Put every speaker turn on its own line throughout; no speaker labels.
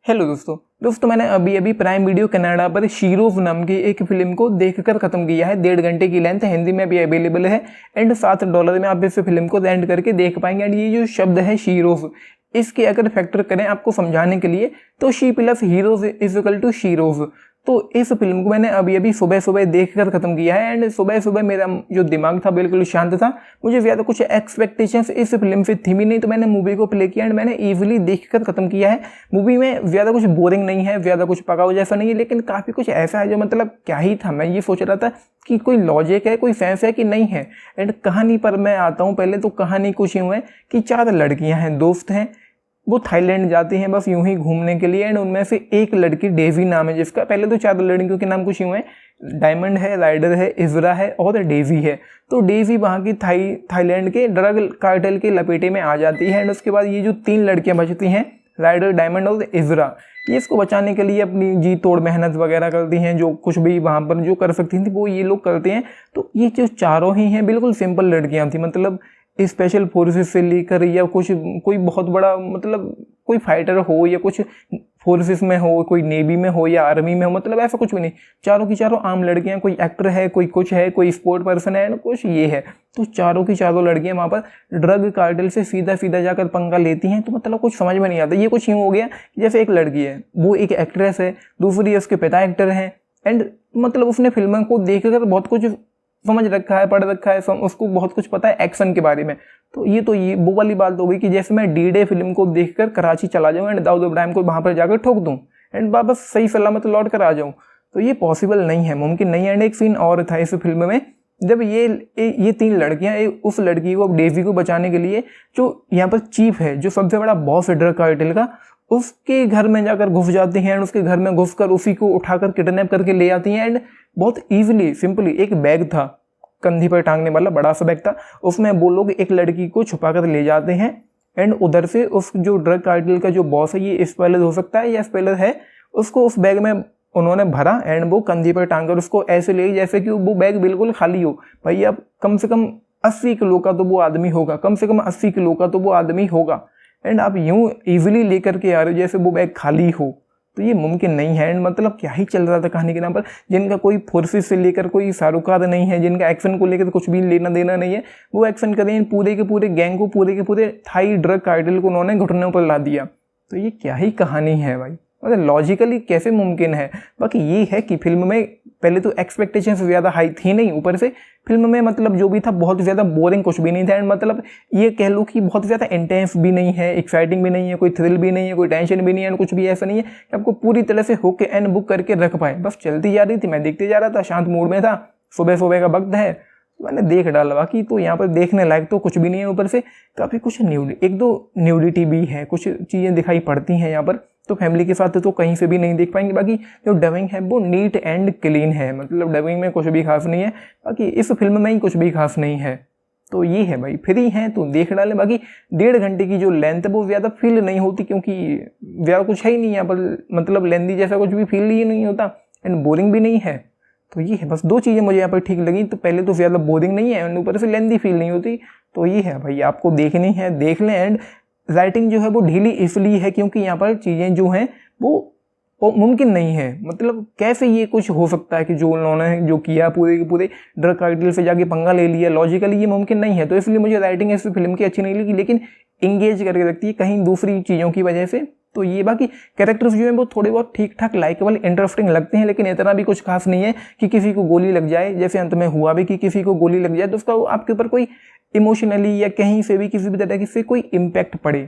Hello दोस्तों मैंने अभी प्राइम वीडियो कनाडा पर शीरोव नाम की एक फिल्म को देखकर ख़त्म किया है। 1.5 घंटे की लेंथ हिंदी में भी अवेलेबल है एंड $7 में आप इस फिल्म को रेंट करके देख पाएंगे। एंड ये जो शब्द है शीरोव, इसके अगर फैक्टर करें आपको समझाने के लिए तो she plus heroes is equal to sheroes. तो इस फिल्म को मैंने अभी सुबह देखकर ख़त्म किया है एंड सुबह मेरा जो दिमाग था बिल्कुल शांत था। मुझे ज़्यादा कुछ एक्सपेक्टेशंस इस फिल्म से थी भी नहीं, तो मैंने मूवी को प्ले किया एंड मैंने ईजिली देखकर ख़त्म किया है। मूवी में ज़्यादा कुछ बोरिंग नहीं है, ज़्यादा कुछ पकाओ जैसा नहीं है, लेकिन काफ़ी कुछ ऐसा है जो मतलब क्या ही था। मैं ये सोच रहा था कि कोई लॉजिक है, कोई सेंस है कि नहीं है। एंड कहानी पर मैं आता हूँ। पहले तो कहानी कुछ यूँ है कि 4 लड़कियाँ हैं, दोस्त हैं, वो थाईलैंड जाती हैं बस यूं ही घूमने के लिए। एंड उनमें से एक लड़की डेवी नाम है जिसका, पहले तो 4 लड़कियों के नाम कुछ यूं है, डायमंड है, राइडर है, इजरा है और डेवी है। तो डेवी वहाँ की थाईलैंड के ड्रग कार्टेल के लपेटे में आ जाती है। एंड उसके बाद ये जो 3 लड़कियाँ बचती हैं, राइडर, डायमंड और इजरा, ये इसको बचाने के लिए अपनी जी तोड़ मेहनत वगैरह करती हैं। जो कुछ भी वहाँ पर जो कर सकती थी वो ये लोग करते हैं। तो ये जो चारों ही हैं बिल्कुल सिंपल लड़कियाँ थी, मतलब स्पेशल फोर्सेस से लेकर या कुछ कोई बहुत बड़ा मतलब कोई फाइटर हो या कुछ फोर्सेस में हो, कोई नेवी में हो या आर्मी में हो, मतलब ऐसा कुछ भी नहीं। चारों की चारों आम लड़कियां, कोई एक्टर है, कोई कुछ है, कोई स्पोर्ट पर्सन है, कुछ ये है। तो चारों की चारों लड़कियां वहाँ पर ड्रग कार्टेल से सीधा जाकर पंगा लेती हैं। तो मतलब कुछ समझ में नहीं आता। ये कुछ यूँ हो गया जैसे एक लड़की है, वो एक एक्ट्रेस है, दूसरी उसके पिता एक्टर हैं एंड मतलब उसने फिल्म को देखकर बहुत कुछ समझ रखा है, पढ़ रखा है, उसको बहुत कुछ पता है एक्शन के बारे में। तो ये वो वाली बात हो गई कि जैसे मैं डी-डे फिल्म को देखकर कराची चला जाऊँ एंड दाऊद इब्राहिम को वहाँ पर जाकर ठोक दूँ एंड वापस सही सलामत लौट कर आ जाऊँ। तो ये पॉसिबल नहीं है, मुमकिन नहीं है। एंड एक सीन और था इस फिल्म में, जब ये 3 लड़कियाँ उस लड़की को, डेवी को बचाने के लिए, जो यहाँ पर चीफ है, जो सबसे बड़ा बॉस है ड्रग कार्टेल का, उसके घर में जाकर घुस जाती हैं एंड उसके घर में घुसकर उसी को उठाकर किडनैप करके ले आती हैं। एंड बहुत ईजिली सिंपली एक बैग था कंधी पर टांगने वाला, बड़ा सा बैग था, उसमें वो लोग एक लड़की को छुपा कर ले जाते हैं। एंड उधर से उस जो ड्रग कार्टेल का जो बॉस है, ये स्पेलर हो सकता है या स्पेलर है, उसको उस बैग में उन्होंने भरा एंड वो कंधी पर टांग कर उसको ऐसे ले जैसे कि वो बैग बिल्कुल खाली हो। भाई अब कम से कम 80 किलो का तो वो आदमी होगा, कम से कम 80 किलो का तो वो आदमी होगा। एंड आप यूं इजीली लेकर के आ रहे हो जैसे वो बैग खाली हो, तो ये मुमकिन नहीं है। एंड मतलब क्या ही चल रहा था कहानी के नाम पर, जिनका कोई फोर्सेस से लेकर कोई सारूकार नहीं है, जिनका एक्शन को लेकर कुछ भी लेना देना नहीं है, वो एक्शन करें पूरे के पूरे गैंग को, पूरे के पूरे थाई ड्रग कार्टेल को उन्होंने घुटनों पर ला दिया। तो ये क्या ही कहानी है भाई, मतलब लॉजिकली कैसे मुमकिन है। बाकी ये है कि फिल्म में पहले तो एक्सपेक्टेशंस ज़्यादा हाई थी नहीं, ऊपर से फिल्म में मतलब जो भी था बहुत ज़्यादा बोरिंग कुछ भी नहीं था। एंड मतलब ये कह लो कि बहुत ज़्यादा इंटेंस भी नहीं है, एक्साइटिंग भी नहीं है, कोई थ्रिल भी नहीं है, कोई टेंशन भी नहीं है, कुछ भी ऐसा नहीं है कि आपको पूरी तरह से होके एंड बुक करके रख पाए। बस चलती जा रही थी, मैं देखते जा रहा था, शांत मूड में था, सुबह का वक्त है, मैंने देख डाला। बाकी तो यहाँ पर देखने लायक तो कुछ भी नहीं है। ऊपर से काफ़ी कुछ एक दो न्यूडिटी भी है, कुछ चीज़ें दिखाई पड़ती हैं यहाँ पर, तो फैमिली के साथ तो कहीं से भी नहीं देख पाएंगे। बाकी जो डबिंग है वो नीट एंड क्लीन है, मतलब डबिंग में कुछ भी खास नहीं है। बाकी इस फिल्म में ही कुछ भी खास नहीं है। तो ये है भाई, फ्री है तो देख डालें। बाकी 1.5 घंटे की जो लेंथ है वो ज़्यादा फील नहीं होती, क्योंकि ज़्यादा कुछ है ही नहीं यहाँ पर, मतलब लेंथी जैसा कुछ भी फील ही नहीं होता एंड बोरिंग भी नहीं है। तो ये है, बस 2 चीज़ें मुझे यहाँ पर ठीक लगी। तो पहले तो ज़्यादा बोरिंग नहीं है एंड ऊपर से लेंथी फील नहीं होती। तो ये है भाई, आपको देखनी है देख लें। एंड राइटिंग जो है वो ढीली इसलिए है क्योंकि यहाँ पर चीज़ें जो हैं वो मुमकिन नहीं है। मतलब कैसे ये कुछ हो सकता है कि जो उन्होंने जो किया पूरे के पूरे ड्रग कार्टेल से जाके पंगा ले लिया, लॉजिकली ये मुमकिन नहीं है। तो इसलिए मुझे राइटिंग इस फिल्म की अच्छी नहीं लगी, लेकिन इंगेज करके रखती है कहीं दूसरी चीज़ों की वजह से। तो ये बाकी कैरेक्टर्स जो हैं वो थोड़े बहुत ठीक ठाक लाइकेबल इंटरेस्टिंग लगते हैं, लेकिन इतना भी कुछ खास नहीं है कि किसी को गोली लग जाए, जैसे अंत में हुआ भी कि किसी को गोली लग जाए तो उसका आपके ऊपर कोई इमोशनली या कहीं से भी किसी भी तरह से कोई इम्पैक्ट पड़े।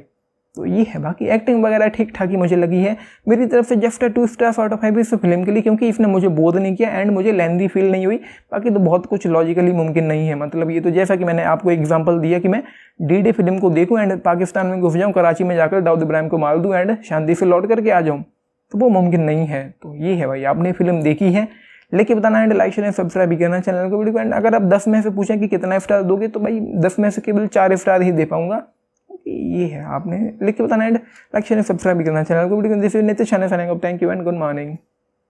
तो ये है। बाकी एक्टिंग वगैरह ठीक ठाक ही मुझे लगी है। मेरी तरफ से जस्ट 2 स्टार्स आउट ऑफ 5 इस फिल्म के लिए, क्योंकि इसने मुझे बोर नहीं किया एंड मुझे लेंथी फील नहीं हुई। बाकी तो बहुत कुछ लॉजिकली मुमकिन नहीं है। मतलब ये तो जैसा कि मैंने आपको एग्जांपल दिया कि मैं डी-डे फिल्म को देखूं एंड पाकिस्तान में घुस जाऊं, कराची में जाकर दाऊद इब्राहिम को मार दूं एंड शांति से लौट करके आ जाऊँ, तो वो मुमकिन नहीं है। तो ये है भाई, आपने फिल्म देखी है, लेके बताना एंड लाइक शेयर सब्सक्राइब भी करना चैनल को, वीडियो को। एंड अगर आप 10 में से पूछें कि कितना स्टार दोगे, तो भाई 10 में से केवल 4 स्टार ही दे पाऊंगा। ये है, आपने लिख के बताना एंड लाइक शेयर सब्सक्राइब भी करना चैनल को, वीडियो को। This is Nitish Shah, thank you and good morning.